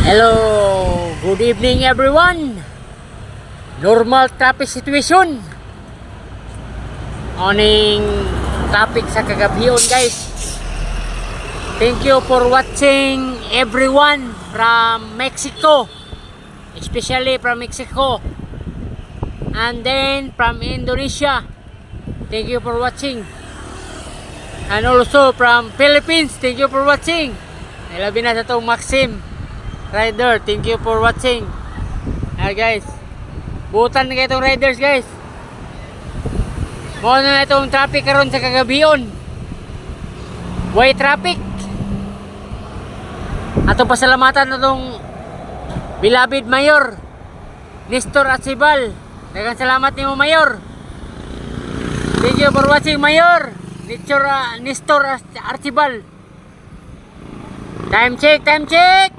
Hello, good evening everyone. Normal traffic situation. Oning topic sa kagabion guys. Thank you for watching everyone from Mexico. Especially from Mexico. And then from Indonesia. Thank you for watching. And also from Philippines. Thank you for watching. Labi na sa itong Maxim Rider, thank you for watching. Guys, butan na kayo itong riders guys. Muna na itong traffic karon sa kagabion. Way traffic. Atong pasalamatan na itong Bilabid Mayor Nestor Archibal. Daghang salamat nimo Mayor. Thank you for watching Mayor Nestor Archibal. Time check, time check.